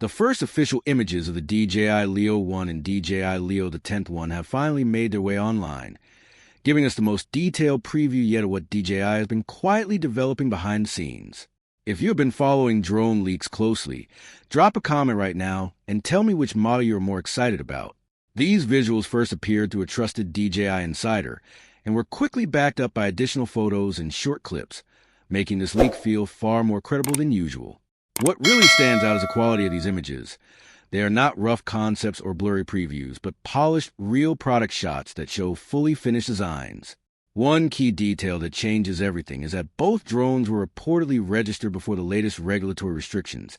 The first official images of the DJI Leo 1 and DJI Leo the 10th one have finally made their way online, giving us the most detailed preview yet of what DJI has been quietly developing behind the scenes. If you have been following drone leaks closely, drop a comment right now and tell me which model you're more excited about. These visuals first appeared through a trusted DJI insider and were quickly backed up by additional photos and short clips, making this leak feel far more credible than usual. What really stands out is the quality of these images. They are not rough concepts or blurry previews, but polished, real product shots that show fully finished designs. One key detail that changes everything is that both drones were reportedly registered before the latest regulatory restrictions,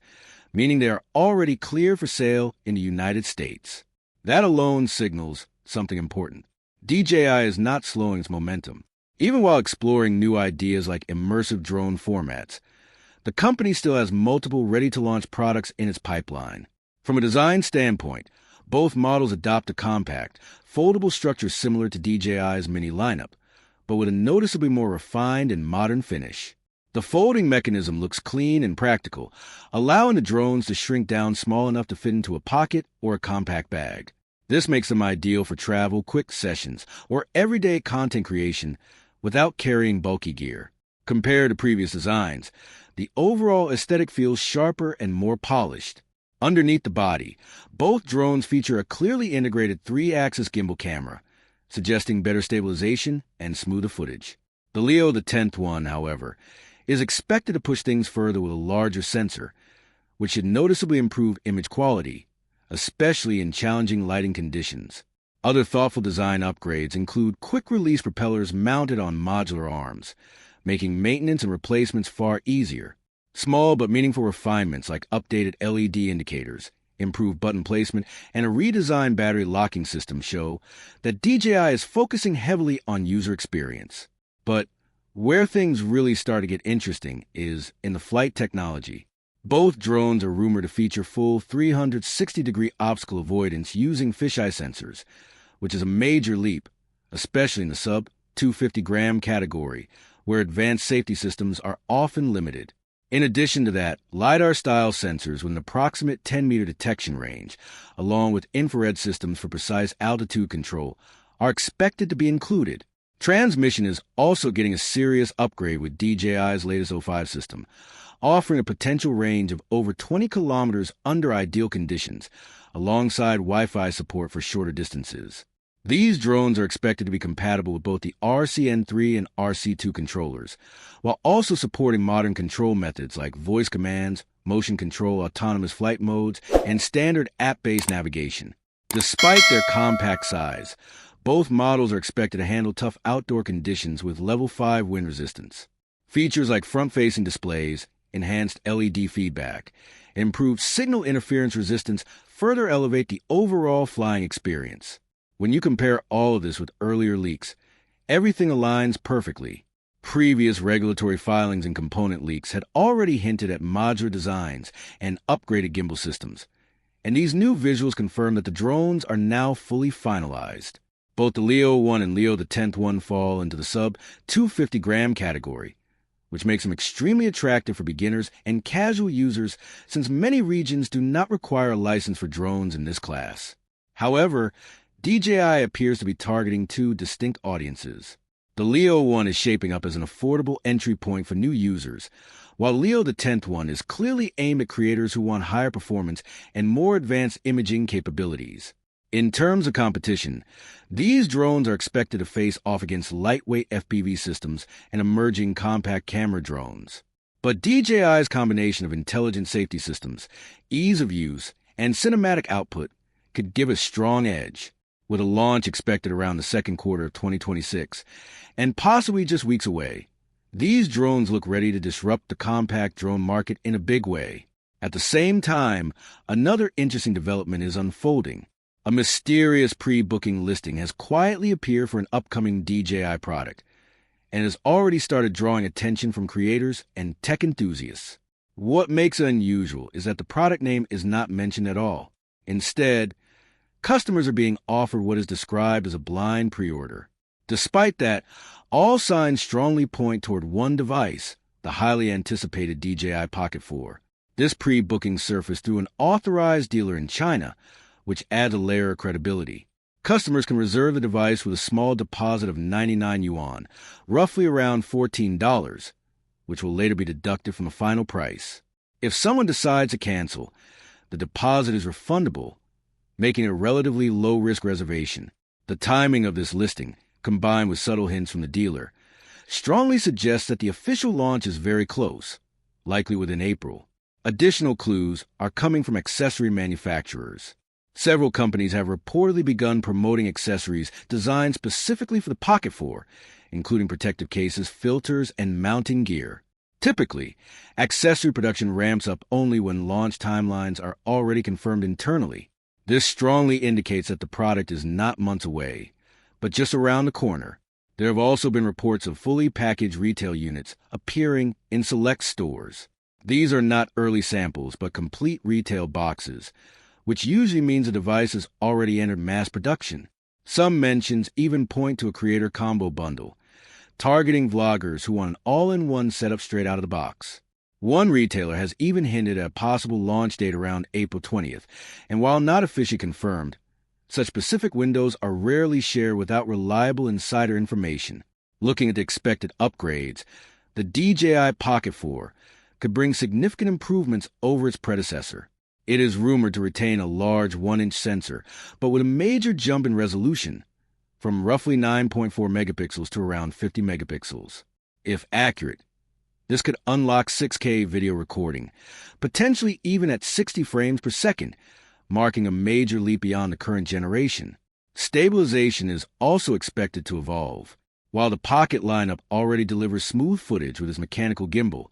meaning they are already clear for sale in the United States. That alone signals something important. DJI is not slowing its momentum. Even while exploring new ideas like immersive drone formats, the company still has multiple ready-to-launch products in its pipeline. From a design standpoint, both models adopt a compact, foldable structure similar to DJI's Mini lineup, but with a noticeably more refined and modern finish. The folding mechanism looks clean and practical, allowing the drones to shrink down small enough to fit into a pocket or a compact bag. This makes them ideal for travel, quick sessions, or everyday content creation without carrying bulky gear. Compared to previous designs, the overall aesthetic feels sharper and more polished. Underneath the body, both drones feature a clearly integrated 3-axis gimbal camera, suggesting better stabilization and smoother footage. The Leo the 10th one, however, is expected to push things further with a larger sensor, which should noticeably improve image quality, especially in challenging lighting conditions. Other thoughtful design upgrades include quick-release propellers mounted on modular arms, making maintenance and replacements far easier. Small but meaningful refinements like updated LED indicators, improved button placement, and a redesigned battery locking system show that DJI is focusing heavily on user experience. But where things really start to get interesting is in the flight technology. Both drones are rumored to feature full 360-degree obstacle avoidance using fisheye sensors, which is a major leap, especially in the sub-250-gram category, where advanced safety systems are often limited. In addition to that, LiDAR-style sensors with an approximate 10-meter detection range, along with infrared systems for precise altitude control, are expected to be included. Transmission is also getting a serious upgrade with DJI's latest O5 system, offering a potential range of over 20 kilometers under ideal conditions, alongside Wi-Fi support for shorter distances. These drones are expected to be compatible with both the RCN3 and RC2 controllers, while also supporting modern control methods like voice commands, motion control, autonomous flight modes, and standard app-based navigation. Despite their compact size, both models are expected to handle tough outdoor conditions with level 5 wind resistance. Features like front-facing displays, enhanced LED feedback, and improved signal interference resistance further elevate the overall flying experience. When you compare all of this with earlier leaks, everything aligns perfectly. Previous regulatory filings and component leaks had already hinted at modular designs and upgraded gimbal systems, and these new visuals confirm that the drones are now fully finalized. Both the Leo 1 and Leo the 10th one fall into the sub-250-gram category, which makes them extremely attractive for beginners and casual users since many regions do not require a license for drones in this class. However, DJI appears to be targeting two distinct audiences. The Leo 1 is shaping up as an affordable entry point for new users, while Leo the 10th one is clearly aimed at creators who want higher performance and more advanced imaging capabilities. In terms of competition, these drones are expected to face off against lightweight FPV systems and emerging compact camera drones. But DJI's combination of intelligent safety systems, ease of use, and cinematic output could give a strong edge, with a launch expected around the second quarter of 2026, and possibly just weeks away. These drones look ready to disrupt the compact drone market in a big way. At the same time, another interesting development is unfolding. A mysterious pre-booking listing has quietly appeared for an upcoming DJI product, and has already started drawing attention from creators and tech enthusiasts. What makes it unusual is that the product name is not mentioned at all. Instead, customers are being offered what is described as a blind pre-order. Despite that, all signs strongly point toward one device, the highly anticipated DJI Pocket 4. This pre-booking surfaced through an authorized dealer in China, which adds a layer of credibility. Customers can reserve the device with a small deposit of 99 yuan, roughly around $14, which will later be deducted from the final price. If someone decides to cancel, the deposit is refundable, making it a relatively low-risk reservation. The timing of this listing, combined with subtle hints from the dealer, strongly suggests that the official launch is very close, likely within April. Additional clues are coming from accessory manufacturers. Several companies have reportedly begun promoting accessories designed specifically for the Pocket 4, including protective cases, filters, and mounting gear. Typically, accessory production ramps up only when launch timelines are already confirmed internally. This strongly indicates that the product is not months away, but just around the corner. There have also been reports of fully packaged retail units appearing in select stores. These are not early samples, but complete retail boxes, which usually means a device has already entered mass production. Some mentions even point to a creator combo bundle, targeting vloggers who want an all-in-one setup straight out of the box. One retailer has even hinted at a possible launch date around April 20th, and while not officially confirmed, such specific windows are rarely shared without reliable insider information. Looking at the expected upgrades, the DJI Pocket 4 could bring significant improvements over its predecessor. It is rumored to retain a large 1-inch sensor, but with a major jump in resolution, from roughly 9.4 megapixels to around 50 megapixels. If accurate, this could unlock 6K video recording, potentially even at 60 frames per second, marking a major leap beyond the current generation. Stabilization is also expected to evolve. While the Pocket lineup already delivers smooth footage with its mechanical gimbal,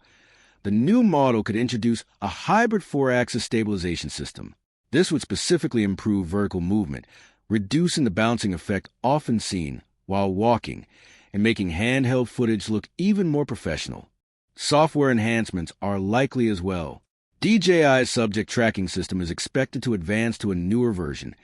the new model could introduce a hybrid 4-axis stabilization system. This would specifically improve vertical movement, reducing the bouncing effect often seen while walking, and making handheld footage look even more professional. Software enhancements are likely as well. DJI's subject tracking system is expected to advance to a newer version,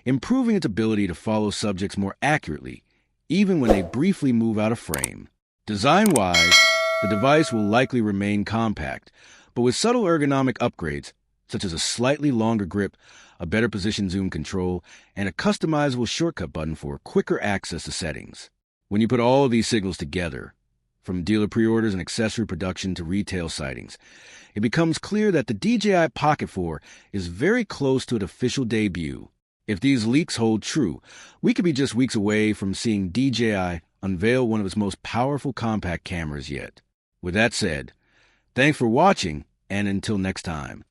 improving its ability to follow subjects more accurately, even when they briefly move out of frame. Design-wise, the device will likely remain compact, but with subtle ergonomic upgrades, such as a slightly longer grip, a better position zoom control, and a customizable shortcut button for quicker access to settings. When you put all of these signals together, from dealer pre-orders and accessory production to retail sightings, it becomes clear that the DJI Pocket 4 is very close to an official debut. If these leaks hold true, we could be just weeks away from seeing DJI unveil one of its most powerful compact cameras yet. With that said, thanks for watching, and until next time.